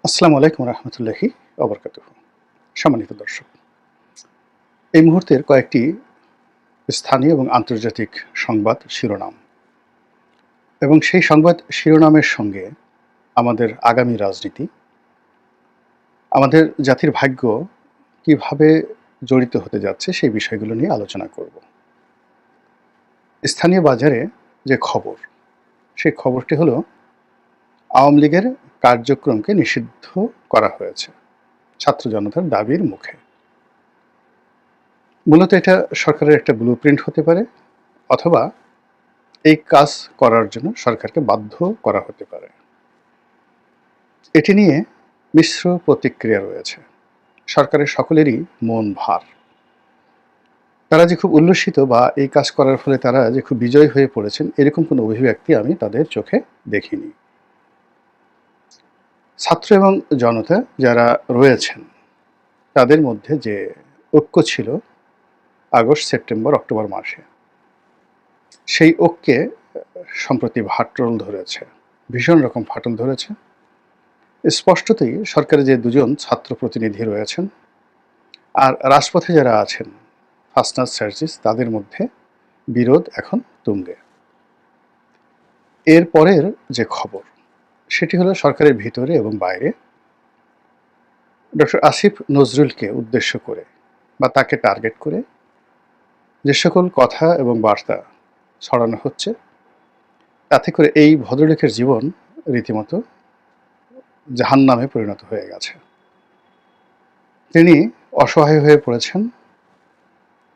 আসসালামু আলাইকুম রহমতুল্লাহি ওবরকাতুহ। সম্মানিত দর্শক, এই মুহূর্তের কয়েকটি স্থানীয় এবং আন্তর্জাতিক সংবাদ শিরোনাম এবং সেই সংবাদ শিরোনামের সঙ্গে আমাদের আগামী রাজনীতি, আমাদের জাতির ভাগ্য কিভাবে জড়িত হতে যাচ্ছে সেই বিষয়গুলো নিয়ে আলোচনা করব। স্থানীয় বাজারে যে খবর, সেই খবরটি হলো আওয়ামী লীগের কার্যক্রমকে নিষিদ্ধ করা হয়েছে ছাত্র জনতার দাবির মুখে। মূলত এটা সরকারের একটা ব্লুপ্রিন্ট হতে পারে, অথবা এই কাজ করার জন্য সরকারকে বাধ্য করা হতে পারে। এটি নিয়ে মিশ্র প্রতিক্রিয়া রয়েছে। সরকারের সকলেরই মন ভার। তারা যে খুব উল্লসিত বা এই কাজ করার ফলে তারা যে খুব বিজয় হয়ে পড়েছেন, এরকম কোনো অভিব্যক্তি আমি তাদের চোখে দেখিনি। ছাত্র এবং জনতা যারা রয়েছেন, তাদের মধ্যে যে ঐক্য ছিল আগস্ট, সেপ্টেম্বর, অক্টোবর মাসে, সেই ঐক্যে সম্প্রতি ফাটল ধরেছে, ভীষণ রকম ফাটল ধরেছে। স্পষ্টতই সরকারে যে দুজন ছাত্র প্রতিনিধি রয়েছেন আর রাজপথে যারা আছেন ফাস্টনার সার্জিস, তাদের মধ্যে বিরোধ এখন তুঙ্গে। এর পরের যে খবর, সেটি হলো সরকারের ভিতরে এবং বাইরে ডক্টর আসিফ নজরুলকে উদ্দেশ্য করে বা তাকে টার্গেট করে যে সকল কথা এবং বার্তা ছড়ানো হচ্ছে, তাতে করে এই ভদ্রলোকের জীবন রীতিমতো জাহান্নামে পরিণত হয়ে গেছে। তিনি অসহায় হয়ে পড়েছেন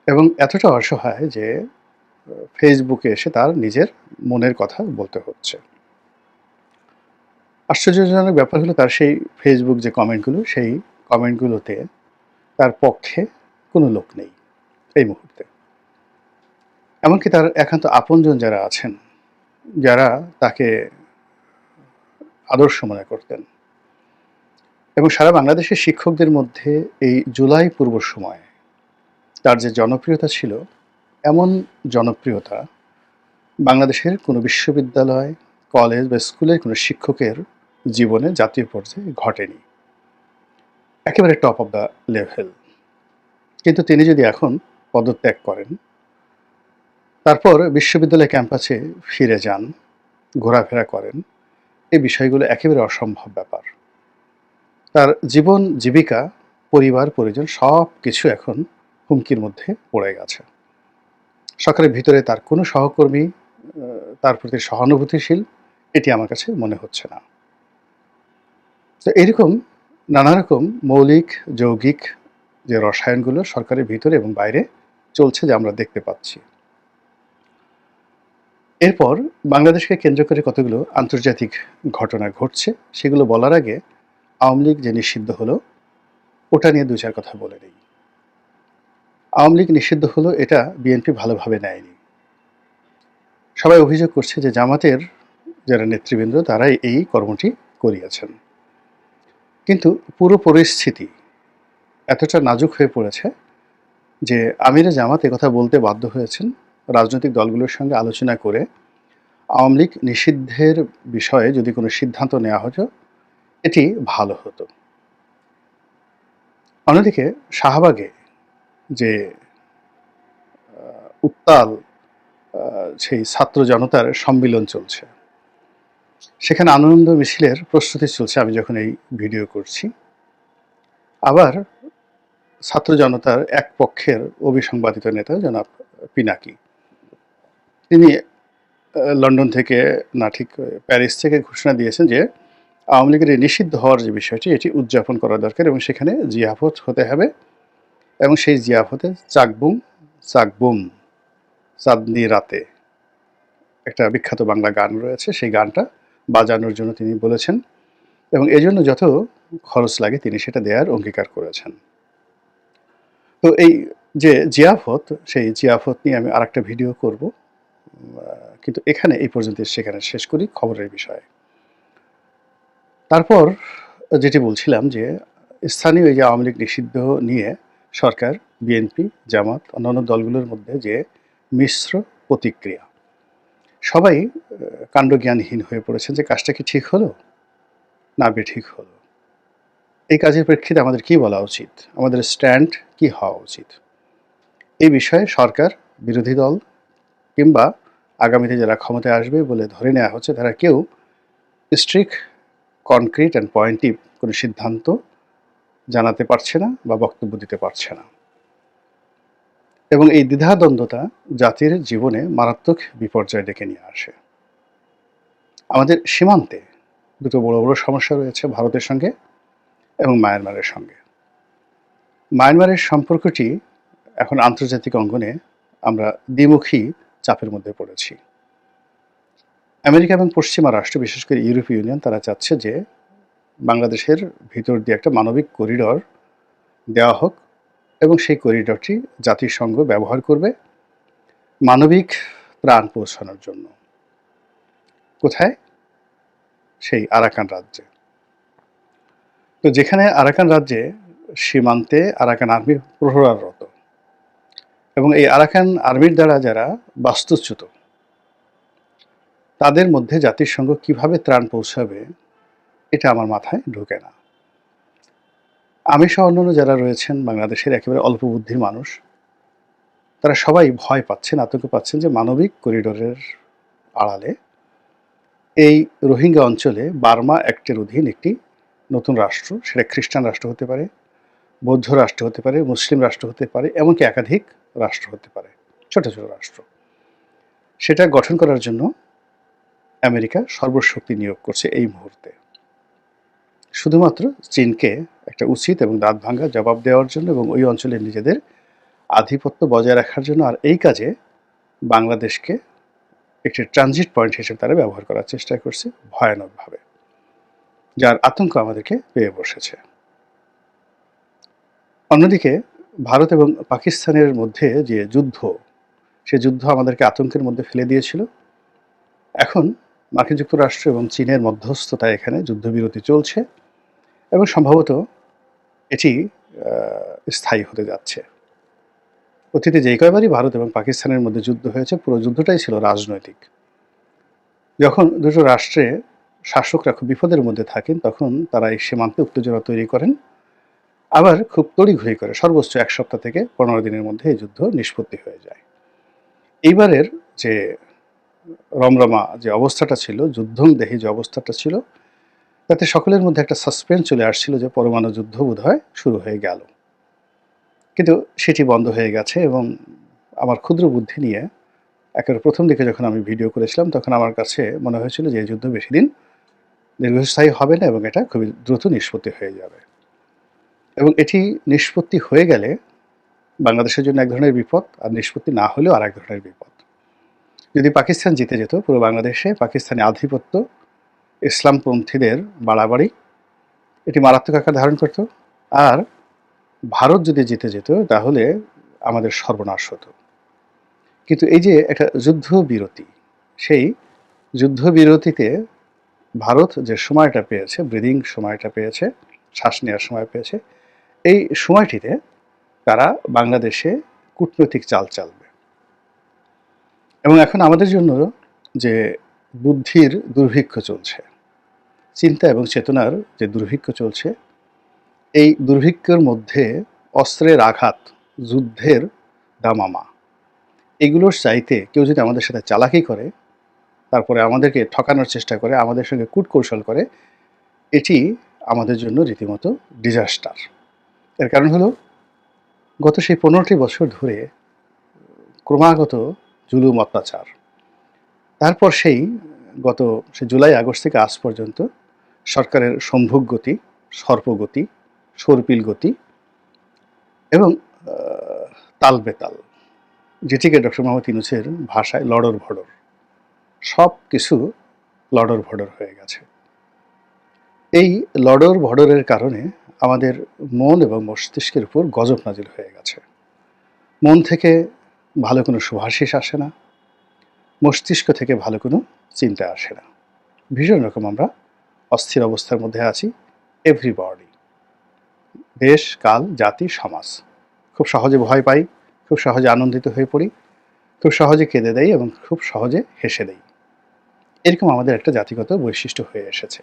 এবং এতটা অসহায় যে ফেসবুকে এসে তার নিজের মনের কথা বলতে হচ্ছে। আশ্চর্যজনক ব্যাপার হলো, তার সেই ফেসবুক যে কমেন্টগুলো, সেই কমেন্টগুলোতে তার পক্ষে কোনো লোক নেই এই মুহূর্তে। এমনকি তার একান্ত আপনজন যারা আছেন, যারা তাকে আদর্শ মনে করতেন, এবং সারা বাংলাদেশের শিক্ষকদের মধ্যে এই জুলাই পূর্ব সময়ে তার যে জনপ্রিয়তা ছিল, এমন জনপ্রিয়তা বাংলাদেশের কোনো বিশ্ববিদ্যালয়, কলেজ বা স্কুলের কোনো শিক্ষকের জীবনে জাতীয় পর্যায়ে ঘটেনি। একেবারে টপ অফ দ্য লেভেল। কিন্তু তিনি যদি এখন পদত্যাগ করেন, তারপর বিশ্ববিদ্যালয় ক্যাম্পাসে ফিরে যান, ঘোরাফেরা করেন, এই বিষয়গুলো একেবারে অসম্ভব ব্যাপার। তার জীবন, জীবিকা, পরিবার, পরিজন সব কিছু এখন হুমকির মধ্যে পড়ে গেছে। সরকারের ভিতরে তার কোনো সহকর্মী তার প্রতি সহানুভূতিশীল, এটি আমার কাছে মনে হচ্ছে না। তো এরকম নানা রকম মৌলিক, যৌগিক যে রসায়নগুলো সরকারের ভিতরে এবং বাইরে চলছে, যা আমরা দেখতে পাচ্ছি। এরপর বাংলাদেশকে কেন্দ্র করে কতগুলো আন্তর্জাতিক ঘটনা ঘটছে, সেগুলো বলার আগে আওয়ামী লীগ যে নিষিদ্ধ হলো, ওটা নিয়ে দু চার কথা বলে নেই। আওয়ামী লীগ নিষিদ্ধ হলো, এটা বিএনপি ভালোভাবে নেয়নি। সবাই অভিযোগ করছে যে জামাতের যারা নেতৃবৃন্দ, তারাই এই কর্মটি করিয়েছেন। কিন্তু পুরো পরিস্থিতি এতটা নাজুক হয়ে পড়েছে যে আমিরে জামাত একথা বলতে বাধ্য হয়েছেন রাজনৈতিক দলগুলোর সঙ্গে আলোচনা করে আওয়ামী লীগ নিষিদ্ধের বিষয়ে যদি কোনো সিদ্ধান্ত নেওয়া হতো, এটি ভালো হতো। অন্যদিকে শাহবাগে যে উত্তাল সেই ছাত্র জনতার সম্মিলন চলছে, সেখানে আনন্দ মিছিলের প্রস্তুতি চলছে আমি যখন এই ভিডিও করছি। আবার ছাত্র জনতার এক পক্ষের অবিসংবাদিত নেতা জনাব পিনাকি, তিনি লন্ডন থেকে, না ঠিক প্যারিস থেকে ঘোষণা দিয়েছেন যে আওয়ামী লীগের এই নিষিদ্ধ হওয়ার যে বিষয়টি, এটি উদযাপন করা দরকার এবং সেখানে জিয়াফত হতে হবে, এবং সেই জিয়াফতে চাকবুম চাকবুম চাঁদনি রাতে একটা বিখ্যাত বাংলা গান রয়েছে, সেই গানটা বাজানোর জন্য তিনি বলেছেন, এবং এজন্য যত খরচ লাগে তিনি সেটা দেওয়ার অঙ্গীকার করেছেন। তো এই যে জিয়াফত, সেই জিয়াফত নিয়ে আমি আরেকটা ভিডিও করব, কিন্তু এখানে এই পর্যন্ত সেখানে শেষ করি খবরের বিষয়ে। তারপর যেটি বলছিলাম যে স্থানীয় এই যে আওয়ামী লীগ নিষিদ্ধ নিয়ে সরকার, বিএনপি, জামাত, অন্যান্য দলগুলোর মধ্যে যে মিশ্র প্রতিক্রিয়া, সবাই কাণ্ডজ্ঞানহীন হয়ে পড়েছেন যে কাজটা কি ঠিক হলো না বেঠিক হলো। এই কাজের প্রেক্ষিতে আমাদের কি বলা উচিত, আমাদের স্ট্যান্ড কি হওয়া উচিত, এই বিষয়ে সরকার, বিরোধী দল কিংবা আগামীতে যারা ক্ষমতায় আসবে বলে ধরে নেওয়া হচ্ছে, তারা কেউ স্ট্রিক্ট, কনক্রিট অ্যান্ড পয়েন্টিভ কোনো সিদ্ধান্ত জানাতে পারছে না বা বক্তব্য দিতে পারছে না। এবং এই দ্বিধাদ্বন্দ্বতা জাতির জীবনে মারাত্মক বিপর্যয় ডেকে নিয়ে আসে। আমাদের সীমান্তে দুটো বড় বড় সমস্যা রয়েছে, ভারতের সঙ্গে এবং মায়ানমারের সঙ্গে। মায়ানমারের সম্পর্কটি এখন আন্তর্জাতিক অঙ্গনে আমরা দ্বিমুখী চাপের মধ্যে পড়েছি। আমেরিকা এবং পশ্চিমা রাষ্ট্র, বিশেষ করে ইউরোপীয় ইউনিয়ন, তারা চাচ্ছে যে বাংলাদেশের ভিতর দিয়ে একটা মানবিক করিডর দেওয়া হোক এবং সেই করিডরটি জাতিসংঘ ব্যবহার করবে মানবিক ত্রাণ পৌঁছানোর জন্য। কোথায়? সেই আরাকান রাজ্যে। তো যেখানে আরাকান রাজ্যে সীমান্তে আরাকান আর্মি প্রহরারত এবং এই আরাকান আর্মির দ্বারা যারা বাস্তুচ্যুত, তাদের মধ্যে জাতিসংঘ কিভাবে ত্রাণ পৌঁছাবে, এটা আমার মাথায় ঢোকে না। আমি সহ অন্যান্য যারা রয়েছেন বাংলাদেশের একেবারে অল্প বুদ্ধির মানুষ, তারা সবাই ভয় পাচ্ছেন, আতঙ্ক পাচ্ছেন যে মানবিক করিডোরের আড়ালে এই রোহিঙ্গা অঞ্চলে বার্মা অ্যাক্টের অধীন একটি নতুন রাষ্ট্র, সেটা খ্রিস্টান রাষ্ট্র হতে পারে, বৌদ্ধ রাষ্ট্র হতে পারে, মুসলিম রাষ্ট্র হতে পারে, এমনকি একাধিক রাষ্ট্র হতে পারে, ছোট ছোট রাষ্ট্র, সেটা গঠন করার জন্য আমেরিকা সর্বশক্তি নিয়োগ করছে এই মুহূর্তে, শুধুমাত্র চীনকে একটা উচিত এবং দাঁত ভাঙ্গা জবাব দেওয়ার জন্য এবং ওই অঞ্চলে নিজেদের আধিপত্য বজায় রাখার জন্য। আর এই কাজে বাংলাদেশকে একটি ট্রানজিট পয়েন্ট হিসেবে তারা ব্যবহার করার চেষ্টা করছে ভয়ানকভাবে, যার আতঙ্ক আমাদেরকে পেয়ে বসেছে। অন্যদিকে ভারত এবং পাকিস্তানের মধ্যে যে যুদ্ধ, সে যুদ্ধ আমাদেরকে আতঙ্কের মধ্যে ফেলে দিয়েছিল। এখন মার্কিন যুক্তরাষ্ট্র এবং চীনের মধ্যস্থতায় এখানে যুদ্ধবিরতি চলছে এবং সম্ভবত এটি স্থায়ী হতে যাচ্ছে। অতীতে যেই কয়বারই ভারত এবং পাকিস্তানের মধ্যে যুদ্ধ হয়েছে, পুরো যুদ্ধটাই ছিল রাজনৈতিক। যখন দুটো রাষ্ট্রে শাসকরা খুব বিপদের মধ্যে থাকেন, তখন তারা এই সীমান্তে উত্তেজনা তৈরি করেন, আবার খুব তড়িঘড়ি করে সর্বোচ্চ 1 সপ্তাহ থেকে 15 দিনের মধ্যে এই যুদ্ধ নিষ্পত্তি হয়ে যায়। এইবারের যে রমরমা যে অবস্থাটা ছিল, যুদ্ধংদেহী যে অবস্থাটা ছিল, তাতে সকলের মধ্যে একটা সাসপেন্স চলে আসছিল যে পরমাণু যুদ্ধ বোধহয় শুরু হয়ে গেল। কিন্তু সেটি বন্ধ হয়ে গেছে এবং আমার ক্ষুদ্র বুদ্ধি নিয়ে একেবারে প্রথম দিকে যখন আমি ভিডিও করেছিলাম, তখন আমার কাছে মনে হয়েছিল যে এই যুদ্ধ বেশি দিন দীর্ঘস্থায়ী হবে না এবং এটা খুবই দ্রুত নিষ্পত্তি হয়ে যাবে। এবং এটি নিষ্পত্তি হয়ে গেলে বাংলাদেশের জন্য এক ধরনের বিপদ, আর নিষ্পত্তি না হলেও আর এক ধরনের বিপদ। যদি পাকিস্তান জিতে যেত, পুরো বাংলাদেশে পাকিস্তানি আধিপত্য, ইসলামপন্থীদের বাড়াবাড়ি, এটি মারাত্মক আকার ধারণ করত। আর ভারত যদি জিতে যেত, তাহলে আমাদের সর্বনাশ হতো। কিন্তু এই যে একটা যুদ্ধবিরতি, সেই যুদ্ধবিরতিতে ভারত যে সময়টা পেয়েছে, ব্রিদিং সময়টা পেয়েছে, শ্বাস নেওয়ার সময় পেয়েছে, এই সময়টিতে তারা বাংলাদেশে কূটনৈতিক চাল চালবে। এবং এখন আমাদের জন্য যে বুদ্ধির দুর্ভিক্ষ চলছে, চিন্তা এবং চেতনার যে দুর্ভিক্ষ চলছে, এই দুর্ভিক্ষের মধ্যে অস্ত্রের আঘাত, যুদ্ধের দামামা, এগুলোর চাইতে কেউ যদি আমাদের সাথে চালাকি করে, তারপরে আমাদেরকে ঠকানোর চেষ্টা করে, আমাদের সঙ্গে কূটকৌশল করে, এটি আমাদের জন্য রীতিমতো ডিজাস্টার। এর কারণ হলো, গত সেই 15টি বছর ধরে ক্রমাগত জুলুম, অত্যাচার। তারপর গত জুলাই আগস্ট থেকে আজ পর্যন্ত সরকারের সম্ভোগ গতি, সর্পগতি, সর্পিল গতি এবং তাল বেতাল, যেটিকে ডক্টর মোহাম্মদ ইউনূসের ভাষায় লড়র ভড়র, সব কিছু লড়র ভড়র হয়ে গেছে। এই লড়র ভড়রের কারণে আমাদের মন এবং মস্তিষ্কের উপর গজব নাজিল হয়ে গেছে। মন থেকে ভালো কোনো সুভাষিস আসে না, মস্তিষ্ক থেকে ভালো কোনো চিন্তা আসে না। ভীষণ রকম আমরা অস্থির অবস্থার মধ্যে আছি। এভরিবডি, দেশ, কাল, জাতি, সমাজ, খুব সহজে ভয় পাই, খুব সহজে আনন্দিত হয়ে পড়ি, খুব সহজে কেঁদে দেই এবং খুব সহজে হেসে দেই। এরকম আমাদের একটা জাতিগত বৈশিষ্ট্য হয়ে এসেছে।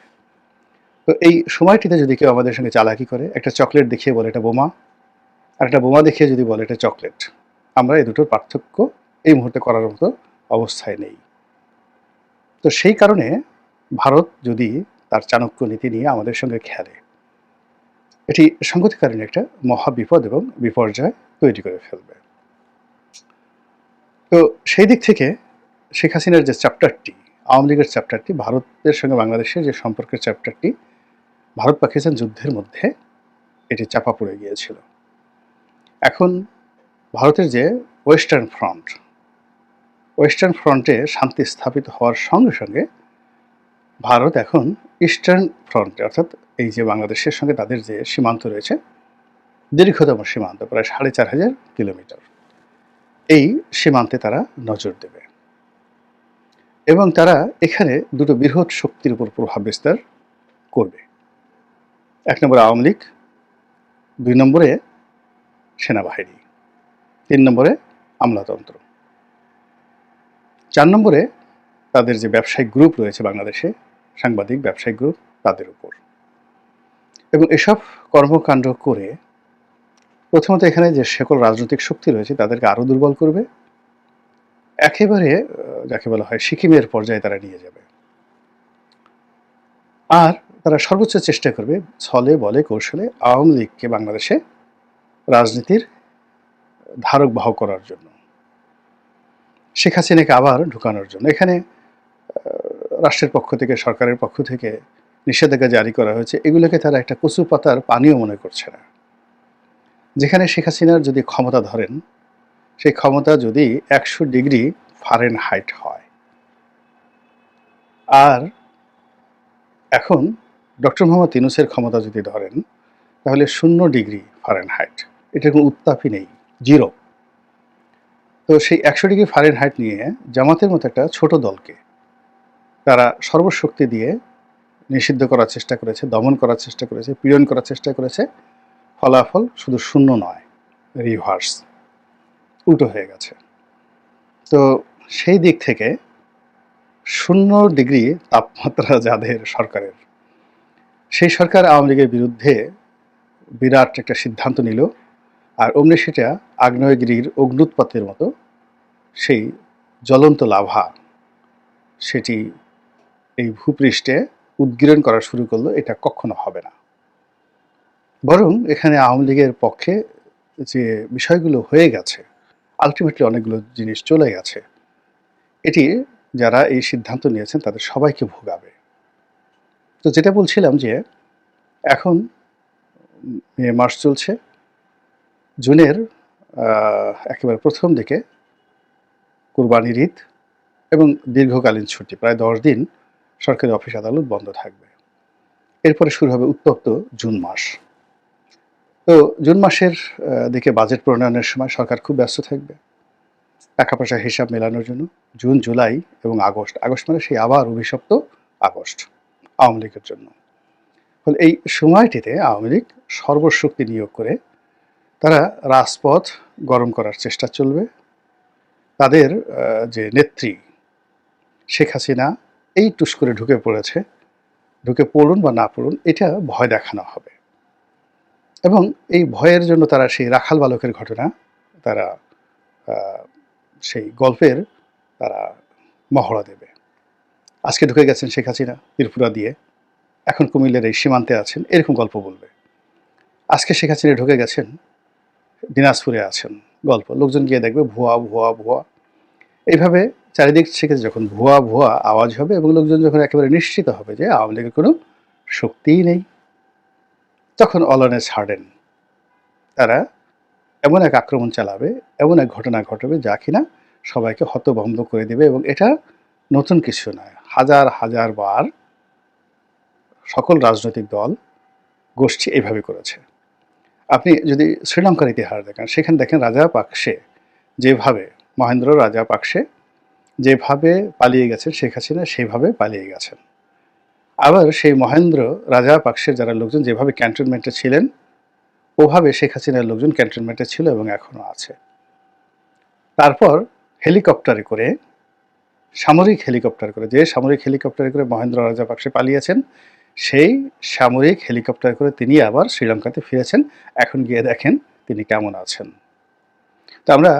তো এই সময়টিতে যদি কেউ আমাদের সঙ্গে চালাকি করে, একটা চকলেট দেখিয়ে বলে এটা বোমা, আর একটা বোমা দেখিয়ে যদি বলে এটা চকলেট, আমরা এই দুটোর পার্থক্য এই মুহূর্তে করার মতো অবস্থায় নেই। তো সেই কারণে ভারত যদি তার চাণক্য নীতি নিয়ে আমাদের সঙ্গে খেলে, এটি সংগতিকালীন একটা মহাবিপদ এবং বিপর্যয় তৈরি করে ফেলবে। তো সেই দিক থেকে শেখ হাসিনার যে চ্যাপ্টারটি, আওয়ামী লীগের চ্যাপ্টারটি, ভারতের সঙ্গে বাংলাদেশের যে সম্পর্কের চ্যাপ্টারটি, ভারত পাকিস্তান যুদ্ধের মধ্যে এটি চাপা পড়ে গিয়েছিল। এখন ভারতের যে ওয়েস্টার্ন ফ্রন্টে শান্তি স্থাপিত হওয়ার সঙ্গে সঙ্গে ভারত এখন ইস্টার্ন ফ্রন্টে, অর্থাৎ এই যে বাংলাদেশের সঙ্গে তাদের যে সীমান্ত রয়েছে, দীর্ঘতম সীমান্ত প্রায় ৪,৫০০ কিলোমিটার, এই সীমান্তে তারা নজর দেবে এবং তারা এখানে দুটো বৃহৎ শক্তির উপর প্রভাব বিস্তার করবে। ১ নম্বরে আওয়ামী লীগ, ২ নম্বরে সেনাবাহিনী, ৩ নম্বরে আমলাতন্ত্র, ৪ নম্বরে তাদের যে ব্যবসায়িক গ্রুপ রয়েছে বাংলাদেশে, সাংবাদিক ব্যবসায়িক গ্রুপ, তাদের উপর। এবং এসব কর্মকাণ্ড করে প্রথমত এখানে যে সকল রাজনৈতিক শক্তি রয়েছে তাদেরকে আরও দুর্বল করবে, একেবারে যাকে বলা হয় সিকিমের পর্যায়ে তারা নিয়ে যাবে। আর তারা সর্বোচ্চ চেষ্টা করবে ছলে বলে কৌশলে আওয়ামী লীগকে বাংলাদেশে রাজনীতির ধারক বাহক করার জন্য, শেখ হাসিনাকে আবার ঢুকানোর জন্য। এখানে রাষ্ট্রের পক্ষ থেকে, সরকারের পক্ষ থেকে নিষেধাজ্ঞা জারি করা হয়েছে, এগুলোকে তারা একটা কচু পাতার পানিও মনে করছে না। যেখানে শেখ হাসিনার যদি ক্ষমতা ধরেন, সেই ক্ষমতা যদি ১০০ ডিগ্রি ফারেনহাইট হয়, আর এখন ডক্টর মোহাম্মদ ইউনূসের ক্ষমতা যদি ধরেন তাহলে ০ ডিগ্রি ফারেনহাইট, এটার কোনো উত্তাপই নেই, জিরো। তো সেই ১০০ ডিগ্রি ফারেনহাইট নিয়ে জামাতের মতো একটা ছোট দলকে তারা সর্বশক্তি দিয়ে নিষিদ্ধ করার চেষ্টা করেছে, দমন করার চেষ্টা করেছে, পীড়ন করার চেষ্টা করেছে। ফলাফল শুধু শূন্য নয়, রিভার্স, উল্টো হয়ে গেছে। তো সেই দিক থেকে ০ ডিগ্রি তাপমাত্রা যাদের সরকারের, সেই সরকার আওয়ামী লীগের বিরুদ্ধে বিরাট একটা সিদ্ধান্ত নিল, আর অমনি সেটা আগ্নেয়গিরির অগ্ন্যুৎপাতের মতো সেই জ্বলন্ত লাভা সেটি এই ভূপৃষ্ঠে উদ্গীরণ করা শুরু করলো। এটা কখনো হবে না। বরং এখানে আওয়ামী লীগের পক্ষে যে বিষয়গুলো হয়ে গেছে, আলটিমেটলি অনেকগুলো জিনিস চলে গেছে, এটি যারা এই সিদ্ধান্ত নিয়েছেন তাদের সবাইকে ভোগাবে। তো যেটা বলছিলাম যে এখন মে মাস চলছে, জুনের একেবারে প্রথম দিকে কুরবানির ঈদ এবং দীর্ঘকালীন ছুটি, প্রায় ১০ দিন সরকারি অফিস আদালত বন্ধ থাকবে। এরপরে শুরু হবে উত্তপ্ত জুন মাস। তো জুন মাসের দিকে বাজেট প্রণয়নের সময় সরকার খুব ব্যস্ত থাকবে টাকা পয়সার হিসাব মেলানোর জন্য। জুন, জুলাই এবং আগস্ট, আগস্ট মানে সেই আবার অভিশপ্ত আগস্ট আওয়ামী লীগের জন্য। ফলে এই সময়টিতে আওয়ামী লীগ সর্বশক্তি নিয়োগ করে তারা রাজপথ গরম করার চেষ্টা চলবে। তাদের যে নেত্রী শেখ হাসিনা এই টুস করে ঢুকে পড়েছে, ঢুকে পড়ুন বা না পড়ুন, এটা ভয় দেখানো হবে। এবং এই ভয়ের জন্য তারা সেই রাখাল বালকের ঘটনা, তারা সেই গল্পের তারা মহড়া দেবে। আজকে ঢুকে গেছেন শেখ হাসিনা ত্রিপুরা দিয়ে, এখন কুমিল্লার এই সীমান্তে আছেন, এরকম গল্প বলবে। আজকে শেখ হাসিনা ঢুকে গেছেন দিনাজপুরে আছেন, গল্প। লোকজন গিয়ে দেখবে ভুয়া ভুয়া ভুয়া, এইভাবে চারিদিক থেকে যখন ভুয়া ভুয়া আওয়াজ হবে এবং লোকজন যখন একেবারে নিশ্চিত হবে যে আওয়ামী লীগের কোনো শক্তিই নেই, তখন অলনে ছাড়েন তারা এমন এক আক্রমণ চালাবে, এমন এক ঘটনা ঘটবে যা কিনা সবাইকে হতভম্ব করে দেবে। এবং এটা নতুন কিছু নয়, হাজার হাজার বার সকল রাজনৈতিক দল গোষ্ঠী এইভাবে করেছে। আপনি যদি শ্রীলঙ্কার ইতিহাস দেখেন, সেখানে দেখেন রাজাপাকসে যেভাবে, মহেন্দ্র রাজাপাকসে যেভাবে পালিয়ে গেছেন শেখ হাসিনা, সেইভাবে পালিয়ে গেছেন। আবার সেই মহেন্দ্র রাজাপাকসের যারা লোকজন যেভাবে ক্যান্টনমেন্টে ছিলেন, ওভাবে শেখ হাসিনার লোকজন ক্যান্টনমেন্টে ছিল এবং এখনও আছে। তারপর হেলিকপ্টারে করে, সামরিক হেলিকপ্টার করে, যে সামরিক হেলিকপ্টারে করে মহেন্দ্র রাজাপাকসে পালিয়েছেন, সেই সামরিক হেলিকপ্টার করে তিনি আবার শ্রীলঙ্কাতে ফিরেছেন। এখন গিয়ে দেখেন তিনি কেমন আছেন। তো আমরা